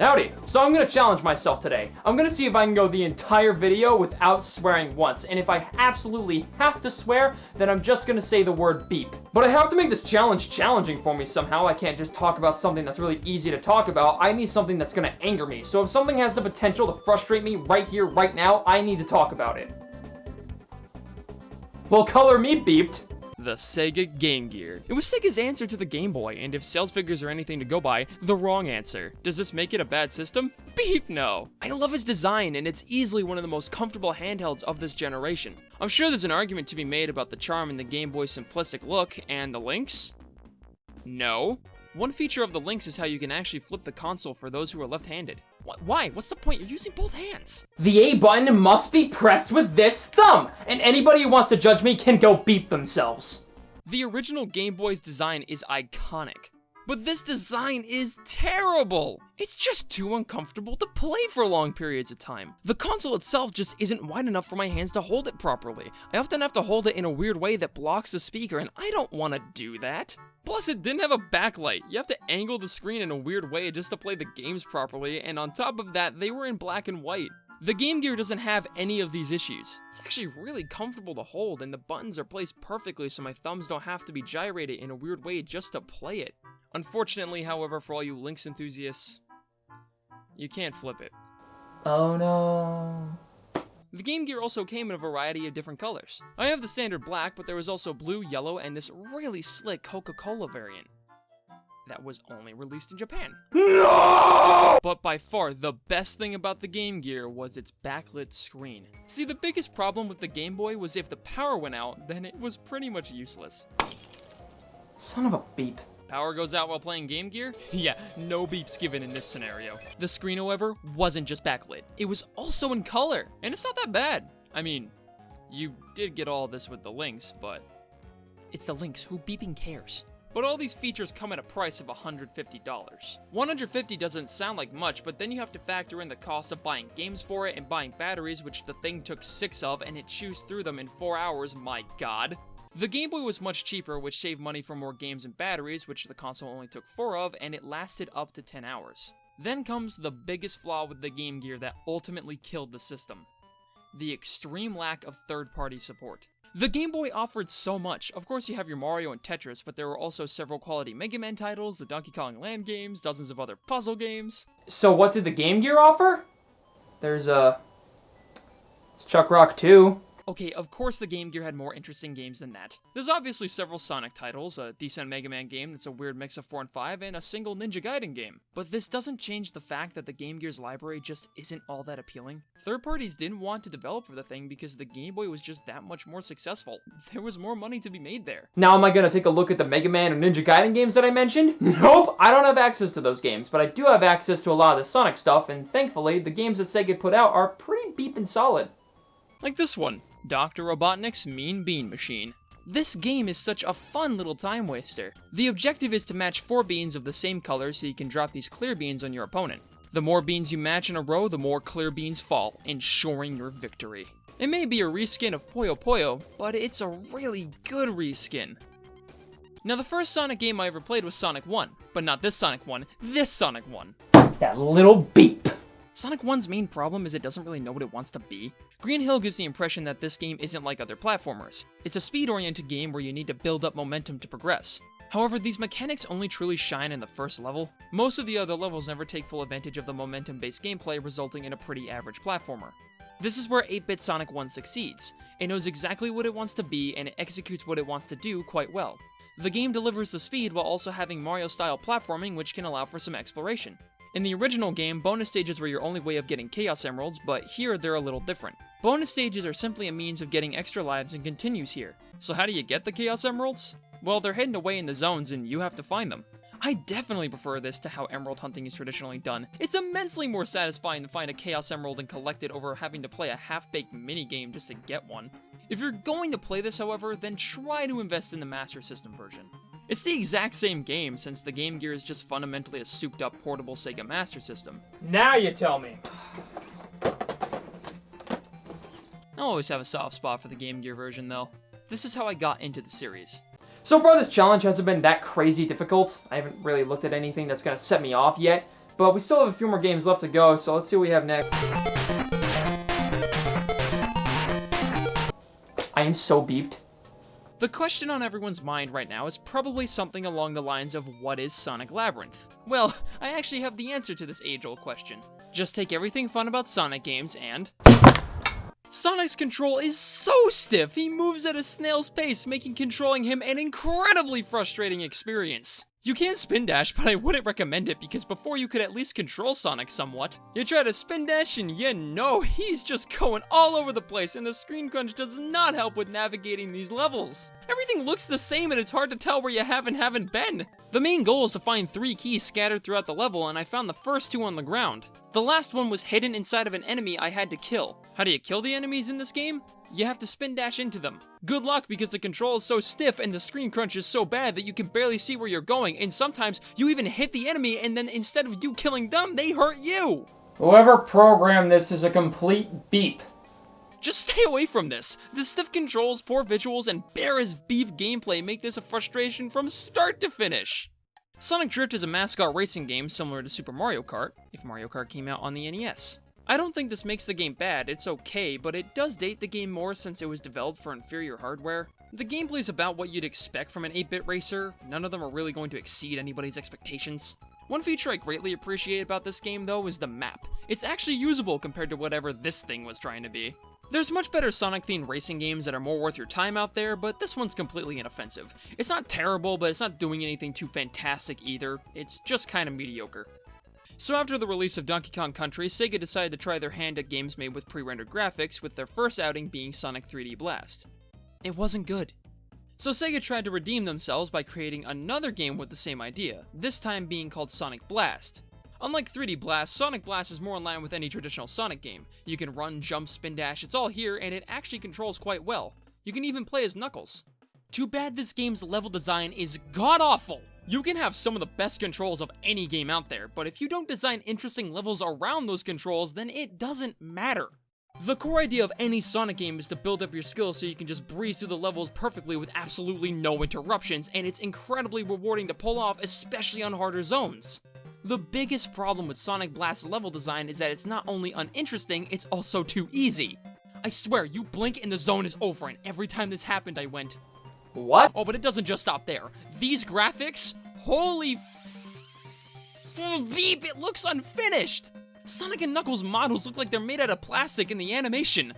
Howdy! So I'm gonna challenge myself today. I'm gonna see if I can go the entire video without swearing once, and if I absolutely have to swear, then I'm just gonna say the word beep. But I have to make this challenge challenging for me somehow. I can't just talk about something that's really easy to talk about. I need something that's gonna anger me. So if something has the potential to frustrate me right here, right now, I need to talk about it. Well, color me beeped. The Sega Game Gear. It was Sega's answer to the Game Boy, and if sales figures are anything to go by, the wrong answer. Does this make it a bad system? Beep, no. I love its design, and it's easily one of the most comfortable handhelds of this generation. I'm sure there's an argument to be made about the charm in the Game Boy's simplistic look, and the links? No. One feature of the links is how you can actually flip the console for those who are left-handed. Why? What's the point? You're using both hands. The A button must be pressed with this thumb, and anybody who wants to judge me can go beep themselves. The original Game Boy's design is iconic, but this design is terrible. It's just too uncomfortable to play for long periods of time. The console itself just isn't wide enough for my hands to hold it properly. I often have to hold it in a weird way that blocks the speaker, and I don't want to do that. Plus, it didn't have a backlight. You have to angle the screen in a weird way just to play the games properly, and on top of that, they were in black and white. The Game Gear doesn't have any of these issues. It's actually really comfortable to hold, and the buttons are placed perfectly so my thumbs don't have to be gyrated in a weird way just to play it. Unfortunately, however, for all you Lynx enthusiasts, you can't flip it. Oh no. The Game Gear also came in a variety of different colors. I have the standard black, but there was also blue, yellow, and this really slick Coca-Cola variant that was only released in Japan. No! But by far, the best thing about the Game Gear was its backlit screen. See, the biggest problem with the Game Boy was if the power went out, then it was pretty much useless. Son of a beep. Power goes out while playing Game Gear? Yeah, no beeps given in this scenario. The screen, however, wasn't just backlit. It was also in color, and it's not that bad. I mean, you did get all this with the links, but it's the links. Who beeping cares? But all these features come at a price of $150. $150 doesn't sound like much, but then you have to factor in the cost of buying games for it and buying batteries, which the thing took 6 of, and it chews through them in 4 hours, my god. The Game Boy was much cheaper, which saved money for more games and batteries, which the console only took 4 of, and it lasted up to 10 hours. Then comes the biggest flaw with the Game Gear that ultimately killed the system: the extreme lack of third-party support. The Game Boy offered so much. Of course, you have your Mario and Tetris, but there were also several quality Mega Man titles, the Donkey Kong Land games, dozens of other puzzle games. So what did the Game Gear offer? There's Chuck Rock 2. Okay, of course the Game Gear had more interesting games than that. There's obviously several Sonic titles, a decent Mega Man game that's a weird mix of 4 and 5, and a single Ninja Gaiden game. But this doesn't change the fact that the Game Gear's library just isn't all that appealing. Third parties didn't want to develop for the thing because the Game Boy was just that much more successful. There was more money to be made there. Now am I gonna take a look at the Mega Man and Ninja Gaiden games that I mentioned? Nope, I don't have access to those games, but I do have access to a lot of the Sonic stuff, and thankfully, the games that Sega put out are pretty beepin' solid. Like this one, Dr. Robotnik's Mean Bean Machine. This game is such a fun little time waster. The objective is to match 4 beans of the same color so you can drop these clear beans on your opponent. The more beans you match in a row, the more clear beans fall, ensuring your victory. It may be a reskin of Puyo Puyo, but it's a really good reskin. Now, the first Sonic game I ever played was Sonic 1, but not this Sonic 1, this Sonic 1. That little beep. Sonic 1's main problem is it doesn't really know what it wants to be. Greenhill gives the impression that this game isn't like other platformers. It's a speed-oriented game where you need to build up momentum to progress. However, these mechanics only truly shine in the first level. Most of the other levels never take full advantage of the momentum-based gameplay, resulting in a pretty average platformer. This is where 8-bit Sonic 1 succeeds. It knows exactly what it wants to be, and it executes what it wants to do quite well. The game delivers the speed while also having Mario-style platforming, which can allow for some exploration. In the original game, bonus stages were your only way of getting Chaos Emeralds, but here they're a little different. Bonus stages are simply a means of getting extra lives and continues here. So how do you get the Chaos Emeralds? Well, they're hidden away in the zones and you have to find them. I definitely prefer this to how emerald hunting is traditionally done. It's immensely more satisfying to find a Chaos Emerald and collect it over having to play a half-baked minigame just to get one. If you're going to play this, however, then try to invest in the Master System version. It's the exact same game, since the Game Gear is just fundamentally a souped-up portable Sega Master System. Now you tell me. I'll always have a soft spot for the Game Gear version, though. This is how I got into the series. So far, this challenge hasn't been that crazy difficult. I haven't really looked at anything that's gonna set me off yet. But we still have a few more games left to go, so let's see what we have next. I am so beeped. The question on everyone's mind right now is probably something along the lines of what is Sonic Labyrinth? Well, I actually have the answer to this age-old question. Just take everything fun about Sonic games and... Sonic's control is so stiff, he moves at a snail's pace, making controlling him an incredibly frustrating experience. You can spin dash, but I wouldn't recommend it because before you could at least control Sonic somewhat, you try to spin dash and he's just going all over the place and the screen crunch does not help with navigating these levels. Everything looks the same and it's hard to tell where you have and haven't been. The main goal is to find 3 keys scattered throughout the level and I found the first 2 on the ground. The last one was hidden inside of an enemy I had to kill. How do you kill the enemies in this game? You have to spin dash into them. Good luck because the control is so stiff and the screen crunch is so bad that you can barely see where you're going, and sometimes you even hit the enemy and then instead of you killing them, they hurt you! Whoever programmed this is a complete beep. Just stay away from this. The stiff controls, poor visuals, and bare as beef gameplay make this a frustration from start to finish. Sonic Drift is a mascot racing game similar to Super Mario Kart, if Mario Kart came out on the NES. I don't think this makes the game bad, it's okay, but it does date the game more since it was developed for inferior hardware. The gameplay is about what you'd expect from an 8-bit racer, none of them are really going to exceed anybody's expectations. One feature I greatly appreciate about this game though is the map. It's actually usable compared to whatever this thing was trying to be. There's much better Sonic-themed racing games that are more worth your time out there, but this one's completely inoffensive. It's not terrible, but it's not doing anything too fantastic either, it's just kinda mediocre. So after the release of Donkey Kong Country, Sega decided to try their hand at games made with pre-rendered graphics, with their first outing being Sonic 3D Blast. It wasn't good. So Sega tried to redeem themselves by creating another game with the same idea, this time being called Sonic Blast. Unlike 3D Blast, Sonic Blast is more in line with any traditional Sonic game. You can run, jump, spin dash, it's all here, and it actually controls quite well. You can even play as Knuckles. Too bad this game's level design is god-awful! You can have some of the best controls of any game out there, but if you don't design interesting levels around those controls, then it doesn't matter. The core idea of any Sonic game is to build up your skills so you can just breeze through the levels perfectly with absolutely no interruptions, and it's incredibly rewarding to pull off, especially on harder zones. The biggest problem with Sonic Blast's level design is that it's not only uninteresting, it's also too easy. I swear, you blink and the zone is over, and every time this happened I went, What? oh, but it doesn't just stop there. These graphics? Holy beep, it looks unfinished! Sonic and Knuckles models look like they're made out of plastic in the animation.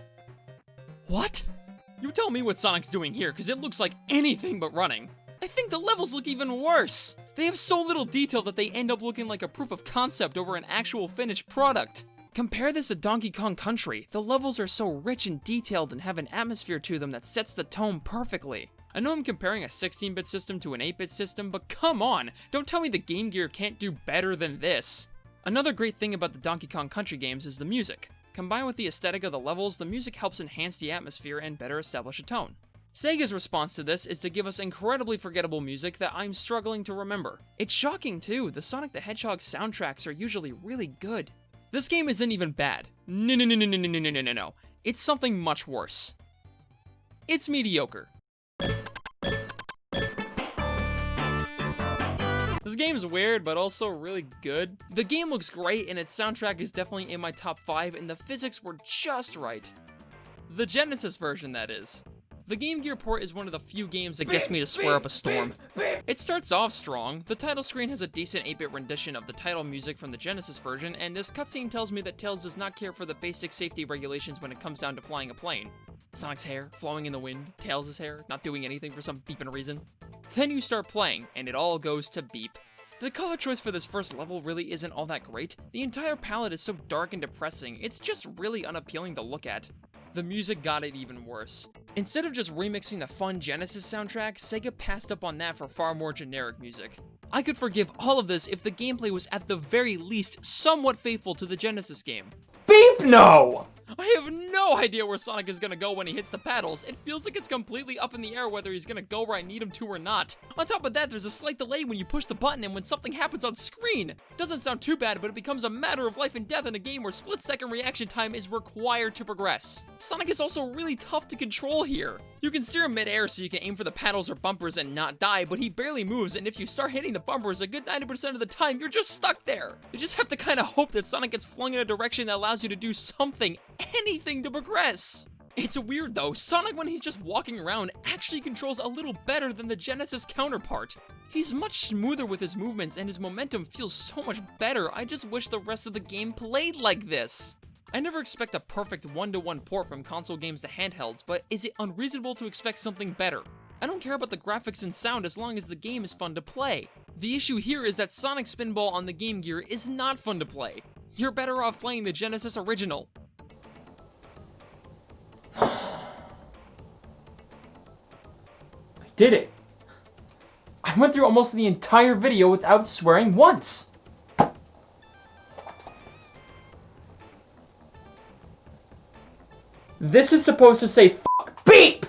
What? You tell me what Sonic's doing here, because it looks like anything but running. I think the levels look even worse. They have so little detail that they end up looking like a proof of concept over an actual finished product. Compare this to Donkey Kong Country. The levels are so rich and detailed and have an atmosphere to them that sets the tone perfectly. I know I'm comparing a 16-bit system to an 8-bit system, but come on! Don't tell me the Game Gear can't do better than this! Another great thing about the Donkey Kong Country games is the music. Combined with the aesthetic of the levels, the music helps enhance the atmosphere and better establish a tone. Sega's response to this is to give us incredibly forgettable music that I'm struggling to remember. It's shocking too, the Sonic the Hedgehog soundtracks are usually really good. This game isn't even bad. No. It's something much worse. It's mediocre. This game's weird, but also really good. The game looks great, and its soundtrack is definitely in my top 5, and the physics were just right. The Genesis version, that is. The Game Gear port is one of the few games that gets me to swear up a storm. It starts off strong. The title screen has a decent 8-bit rendition of the title music from the Genesis version, and this cutscene tells me that Tails does not care for the basic safety regulations when it comes down to flying a plane. Sonic's hair flowing in the wind, Tails' hair not doing anything for some beeping reason. Then you start playing, and it all goes to beep. The color choice for this first level really isn't all that great. The entire palette is so dark and depressing, it's just really unappealing to look at. The music got it even worse. Instead of just remixing the fun Genesis soundtrack, Sega passed up on that for far more generic music. I could forgive all of this if the gameplay was at the very least somewhat faithful to the Genesis game. Beep no! I have no idea where Sonic is gonna go when he hits the paddles. It feels like it's completely up in the air whether he's gonna go where I need him to or not. On top of that, there's a slight delay when you push the button and when something happens on screen. Doesn't sound too bad, but it becomes a matter of life and death in a game where split-second reaction time is required to progress. Sonic is also really tough to control here. You can steer him mid-air so you can aim for the paddles or bumpers and not die, but he barely moves, and if you start hitting the bumpers a good 90% of the time, you're just stuck there. You just have to kind of hope that Sonic gets flung in a direction that allows you to do something, anything to progress. It's weird though, Sonic when he's just walking around actually controls a little better than the Genesis counterpart. He's much smoother with his movements and his momentum feels so much better. I just wish the rest of the game played like this. I never expect a perfect one-to-one port from console games to handhelds, but is it unreasonable to expect something better? I don't care about the graphics and sound as long as the game is fun to play. The issue here is that Sonic Spinball on the Game Gear is not fun to play. You're better off playing the Genesis original. I did it. I went through almost the entire video without swearing once. This is supposed to say fuck beep.